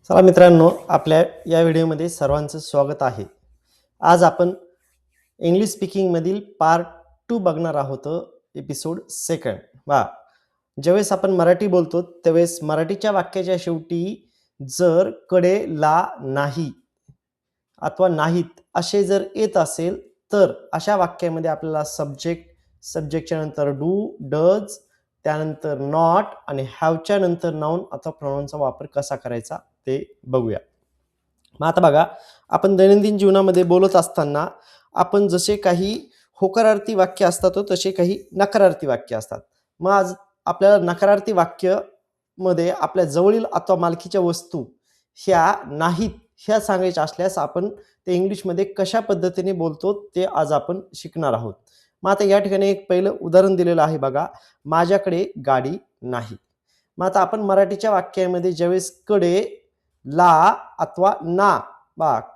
चला मित्रांनो, आपल्या या व्हिडिओमध्ये सर्वांचं स्वागत आहे. आज आपण इंग्लिश स्पीकिंगमधील पार्ट 2 बघणार आहोत. एपिसोड 2. वा ज्यावेळेस आपण मराठी बोलतो त्यावेळेस मराठीच्या वाक्याच्या शेवटी जर कडे ला नाही अथवा नाहीत असे जर येत असेल तर अशा वाक्यामध्ये आपल्याला सब्जेक्टच्या नंतर डू, डज, त्यानंतर नॉट आणि हॅवच्या नंतर नाउन अथवा प्रोनाउनचा वापर कसा करायचा ते बघूया. मग आता बघा, आपण दैनंदिन जीवनामध्ये बोलत असताना आपण जसे काही होकारार्थी वाक्य असतात तसे काही नकारार्थी वाक्य असतात. मग आज आपल्याला नकारार्थी वाक्य मध्ये आपल्या जवळील अथवा मालकीच्या वस्तू ह्या नाहीत ह्या सांगायच्या असल्यास आपण ते इंग्लिशमध्ये कशा पद्धतीने बोलतो ते आज आपण शिकणार आहोत. मग आता या ठिकाणी एक पहिलं उदाहरण दिलेलं आहे बघा, माझ्याकडे गाडी नाही. मग आता आपण मराठीच्या वाक्यामध्ये ज्यावेळेस कडे ला अथवा ना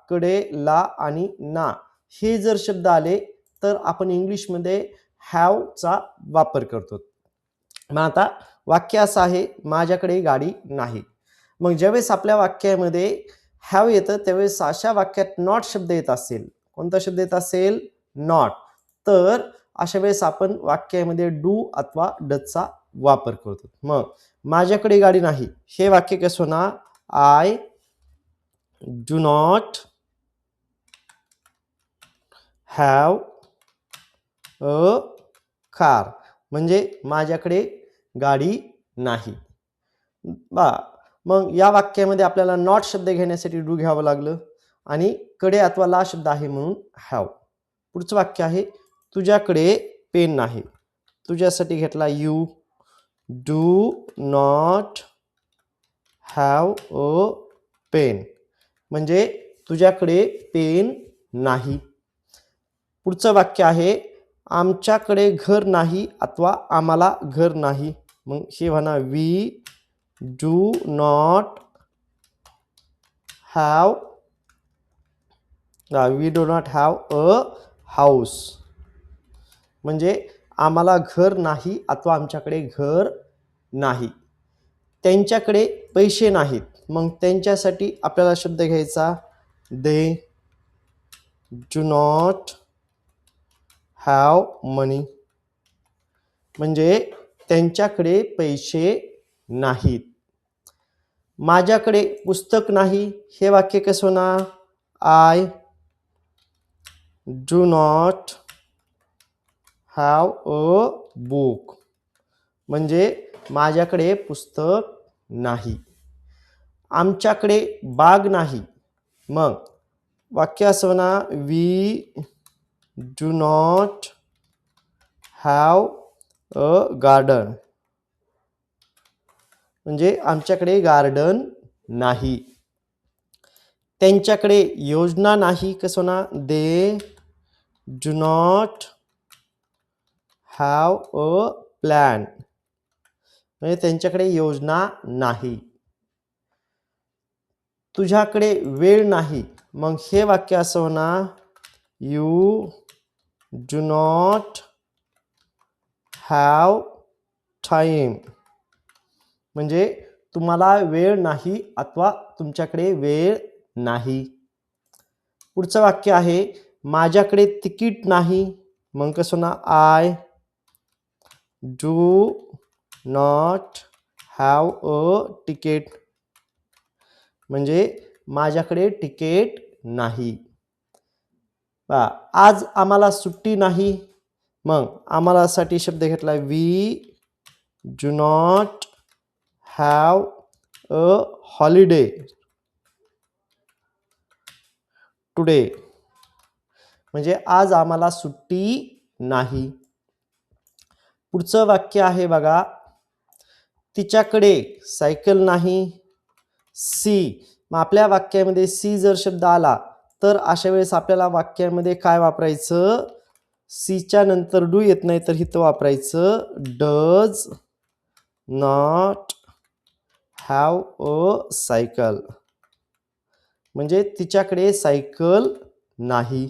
कडे ला आणि ना हे जर शब्द आले तर आपण इंग्लिशमध्ये हॅवचा वापर करतो. मग आता वाक्य असं आहे, माझ्याकडे गाडी नाही. मग ज्यावेळेस आपल्या वाक्यामध्ये हॅव येतं त्यावेळेस अशा वाक्यात नॉट शब्द येत असेल, कोणता शब्द येत असेल? नॉट. तर अशा वेळेस आपण वाक्यामध्ये डू अथवा डजचा वापर करतो. मग माझ्याकडे गाडी नाही हे वाक्य कसं होणार? I do not have a car. म्हणजे माझ्याकडे गाडी नाही. मग या वाक्यामध्ये आपल्याला नॉट शब्द घेण्यासाठी डू घ्यावं लागलं आणि कडे अथवा ला शब्द आहे म्हणून हॅव. पुढचं वाक्य आहे, तुझ्याकडे पेन नाही. तुझ्यासाठी घेतला you. Do not have a pen. म्हणजे तुझ्याकडे पेन नाही. पुढचं वाक्य आहे, आमच्याकडे घर नाही अथवा आम्हाला घर नाही. मग हे म्हणा, we do not have a house. म्हणजे आम्हाला घर नाही अथवा आमच्याकडे घर नाही. त्यांच्याकडे पैसे नाहीत. मग त्यांच्यासाठी आपल्याला शब्द घ्यायचा दे डू नॉट हॅव मनी. म्हणजे त्यांच्याकडे पैसे नाहीत. माझ्याकडे पुस्तक नाही हे वाक्य कसं होणार? I do not have a book. म्हणजे माझ्याकडे पुस्तक नाही. आमच्याकडे बाग नाही. मग वाक्य असं होणार, we do not have a garden. म्हणजे आमच्याकडे गार्डन नाही. त्यांच्याकडे योजना नाही कसं होणार? They do not have a plan. म्हणजे त्यांच्याकडे योजना नाही. तुझ्याकडे वेळ नाही. मग हे वाक्य असं होणार, you do not have time. म्हणजे तुम्हाला वेळ नाही अथवा तुमच्याकडे वेळ नाही. पुढचं वाक्य आहे, माझ्याकडे तिकीट नाही. मग कसं होणार? I do not have a ticket. म्हणजे माझ्याकडे तिकीट नाही. आज आम्हाला सुट्टी नाही. मग आम्हाला साठी शब्द घेतला we do not have a holiday today. म्हणजे आज आम्हाला सुट्टी नाही. पुढचं वाक्य आहे बघा, तिच्याकडे सायकल नाही. सी. मग आपल्या वाक्यामध्ये सी जर शब्द आला तर अशा वेळेस आपल्याला वाक्यामध्ये काय वापरायचं? सीच्या नंतर डू येत नाही तर इथं वापरायचं does not have a cycle. म्हणजे तिच्याकडे सायकल नाही.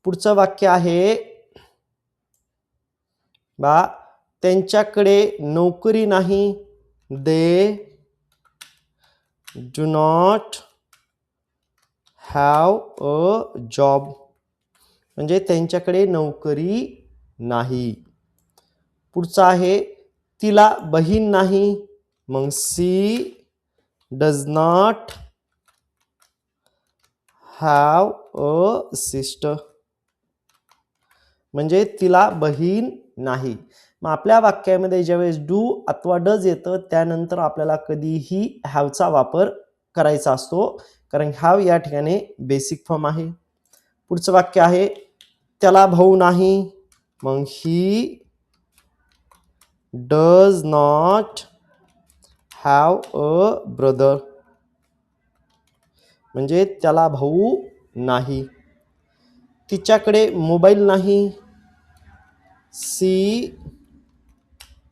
पुढचं वाक्य आहे त्यांच्याकडे नोकरी नाही. They do not have a job, म्हणजे त्यांच्याकडे नोकरी नाही. पुढचा आहे तिला बहीण नाही, मग she does not have a sister, म्हणजे तिला बहीण नाही. मग आपल्या वाक्यामध्ये ज्यावेळेस डू अथवा डज येतं त्यानंतर आपल्याला कधीही हॅवचा वापर करायचा असतो, कारण हॅव या ठिकाणी बेसिक फॉर्म आहे. पुढचं वाक्य आहे त्याला भाऊ नाही, मग he does not have a brother, म्हणजे त्याला भाऊ नाही. तिच्याकडे मोबाईल नाही, she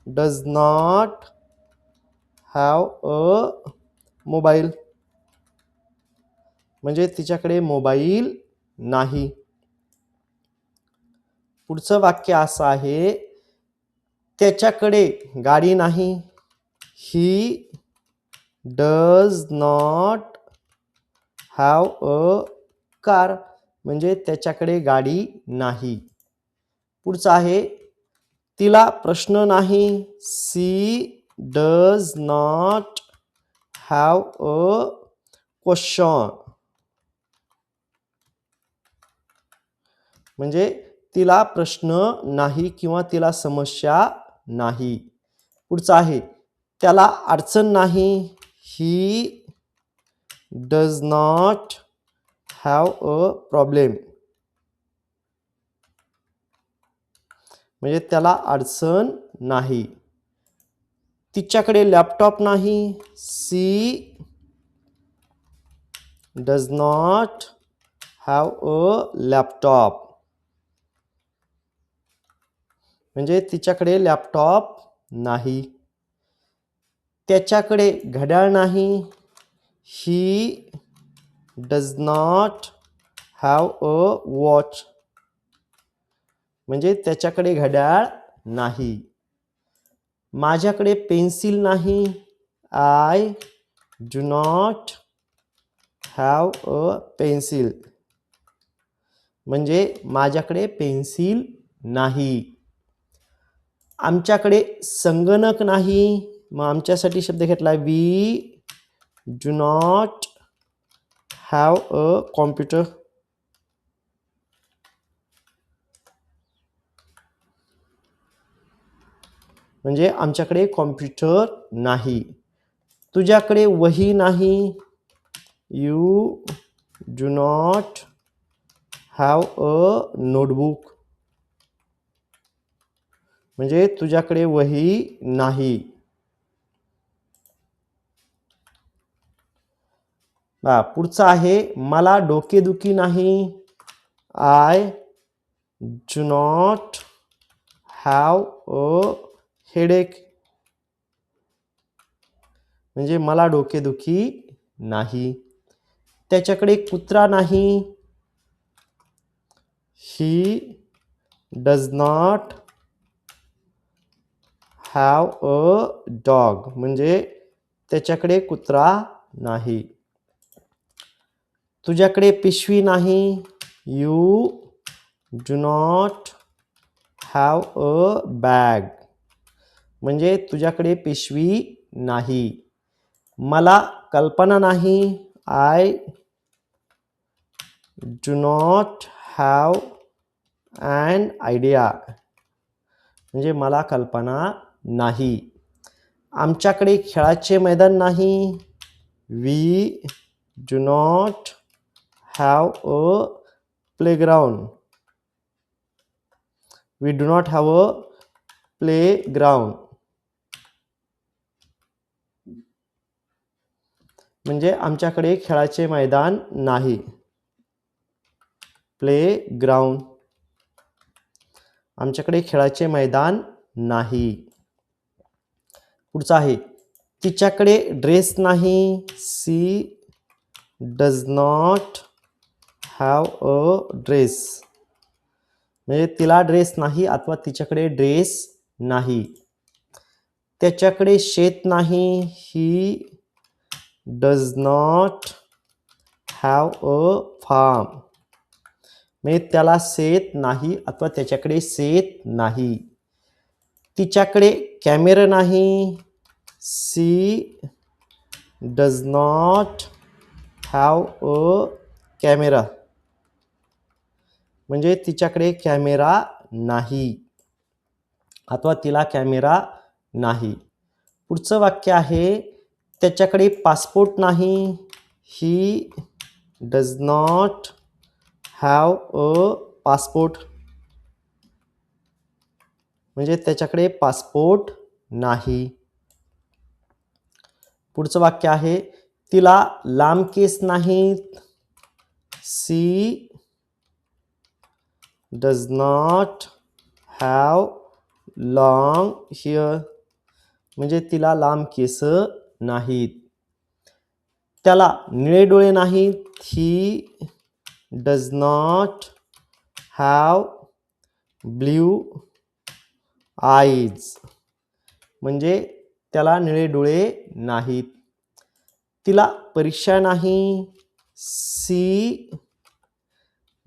does not have a mobile, म्हणजे तिच्याकडे मोबाईल नाही. पुढचं वाक्य असं आहे त्याच्याकडे गाडी नाही, he does not have a car, म्हणजे त्याच्याकडे गाडी नाही. पुढचं आहे तिला प्रश्न नाही, she does not have a question, म्हणजे तिला प्रश्न नाही किंवा तिला समस्या नाही. पुढचं आहे त्याला अडचण नाही, he does not have a problem, म्हणजे त्याला अडचण नाही. तिच्याकडे लॅपटॉप नाही, she does not have a laptop, म्हणजे तिच्याकडे लॅपटॉप नाही. त्याच्याकडे घड्याळ नाही, he does not have a watch, म्हणजे त्याच्याकडे घड्याळ नाही. माझ्याकडे पेन्सिल नाही, I do not have a pencil, म्हणजे माझ्याकडे पेन्सिल नाही. आमच्याकडे संगणक नाही, मग आमच्यासाठी शब्द घेतला we do not have a computer, म्हणजे आमच्याकडे कॉम्प्युटर नाही. तुझ्याकडे वही नाही, you do not have a notebook, म्हणजे तुझ्याकडे वही नाही. पुढचा आहे मला डोकेदुखी नाही, I do not have a headache, म्हणजे मला डोकेदुखी नाही. त्याच्याकडे कुत्रा नाही, he does not have a dog, म्हणजे त्याच्याकडे कुत्रा नाही. तुझ्याकडे पिशवी नाही, you do not have a bag, म्हणजे तुझ्याकडे पिशवी नाही. मला कल्पना नाही, I do not have an idea, म्हणजे मला कल्पना नाही. आमच्याकडे खेळाचे मैदान नाही, we do not have a playground, we do not have a playground, म्हणजे आमच्याकडे खेळाचे मैदान नाही. प्लेग्राउंड, आमच्याकडे खेळाचे मैदान नाही. पुढचा आहे तिच्याकडे ड्रेस नाही, she does not have a dress, म्हणजे तिला ड्रेस नाही अथवा तिच्याकडे ड्रेस नाही. त्याच्याकडे शेत नाही, he does not have a farm, म्हणजे त्याला शेत नाही अथवा त्याच्याकडे शेत नाही. तिच्याकडे कॅमेरा नाही. She does not have a camera, म्हणजे तिच्याकडे कॅमेरा नाही अथवा तिला कॅमेरा नाही. पुढचं वाक्य आहे त्याच्याकडे पासपोर्ट नाही. He does not have a passport, म्हणजे त्याच्याकडे पासपोर्ट नाही. पुढचं वाक्य आहे तिला लांब केस नाहीत. She does not have long hair, म्हणजे तिला लांब केस नाहीत. त्याला निळे डोळे नाहीत. He does not have blue eyes, म्हणजे त्याला निळे डोळे नाहीत. तिला परीक्षा नाही. She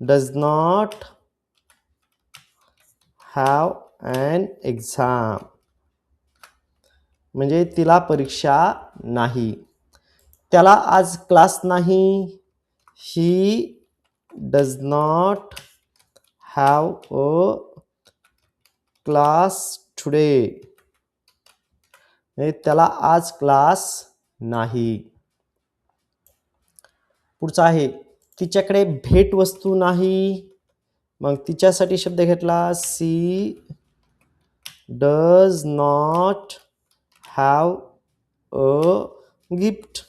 does not have an exam, म्हणजे तिला परीक्षा नाही. त्याला आज क्लास नाही. He does not have a class today, म्हणजे त्याला आज क्लास नाही. पुढचा आहे तिच्याकडे भेटवस्तू नाही. मग तिच्यासाठी शब्द घेतला she does not have a gift,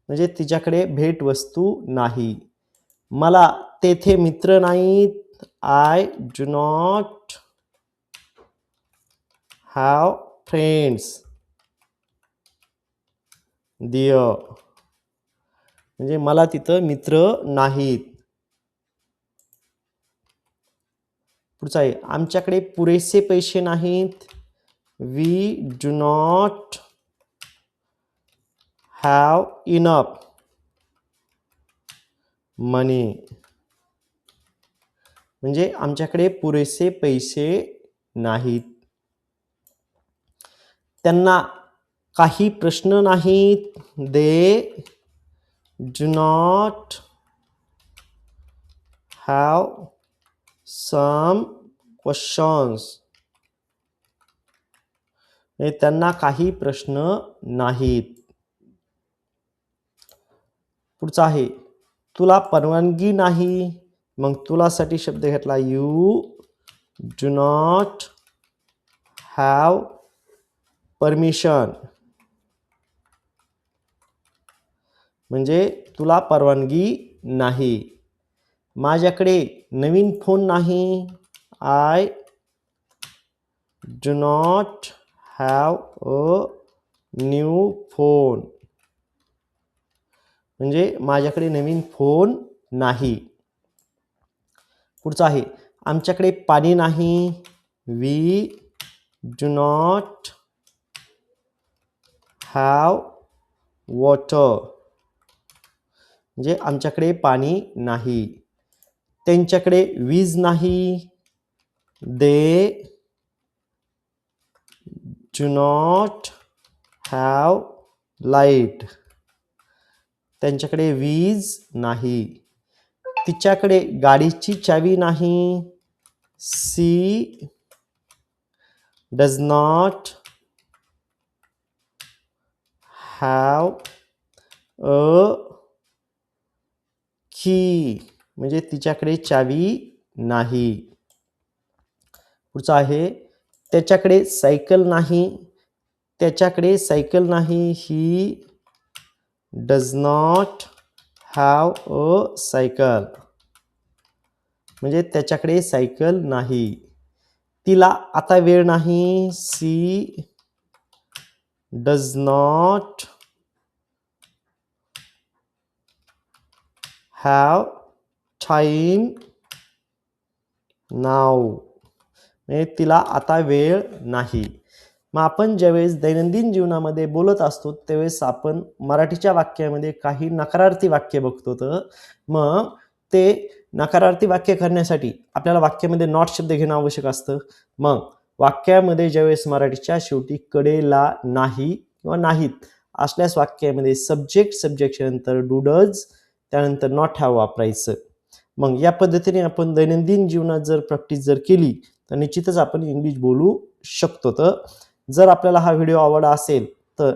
म्हणजे तिच्याकडे भेटवस्तू नाही. मला तेथे मित्र नाहीत. I do not have friends there, म्हणजे मला तिथं मित्र नाहीत. पुढचा आहे आमच्याकडे पुरेसे पैसे नाहीत. We do not have enough money, म्हणजे आमच्याकडे पुरेसे पैसे नाहीत. त्यांना काही प्रश्न नाहीत. They do not have some questions, म्हणजे त्यांना काही प्रश्न नाहीत. पुढचा आहे तुला परवानगी नाही. मग तुलासाठी शब्द घेतला you do not have permission, म्हणजे तुला परवानगी नाही. माझ्याकडे नवीन फोन नाही. I do not have a new phone, म्हणजे माझ्याकडे नवीन फोन नाही. पुढचा आहे आमच्याकडे पाणी नाही. We do not have water, म्हणजे आमच्याकडे पाणी नाही. त्यांच्याकडे वीज नाही. They do not have light, त्यांच्याकडे वीज नाही. तिच्याकडे गाडीची चावी नाही. She does not have a key, म्हणजे तिच्याकडे चावी नाही. पुढचा आहे त्याच्याकडे सायकल नाही. त्याच्याकडे सायकल नाही. He does not have a cycle, म्हणजे त्याच्याकडे सायकल नाही. तिला आता वेळ नाही. She does not have time now, म्हणजे तिला आता वेळ नाही. मग आपण ज्यावेळेस दैनंदिन जीवनामध्ये बोलत असतो त्यावेळेस आपण मराठीच्या वाक्यामध्ये काही नकारार्थी वाक्य बघतो. तर मग ते नकारार्थी वाक्य करण्यासाठी आपल्याला वाक्यामध्ये नॉट शब्द घेणं आवश्यक असतं. मग वाक्यामध्ये ज्यावेळेस मराठीच्या शेवटी कडेला नाही किंवा नाहीत असल्यास वाक्यामध्ये सब्जेक्टच्या नंतर डू डज त्यानंतर नॉट हॅव वापरायचं. मग या पद्धतीने आपण दैनंदिन जीवनात जर प्रॅक्टिस केली तर निश्चितच आपण इंग्लिश बोलू शकतो. तर जर आपल्याला हा व्हिडिओ आवडला असेल तर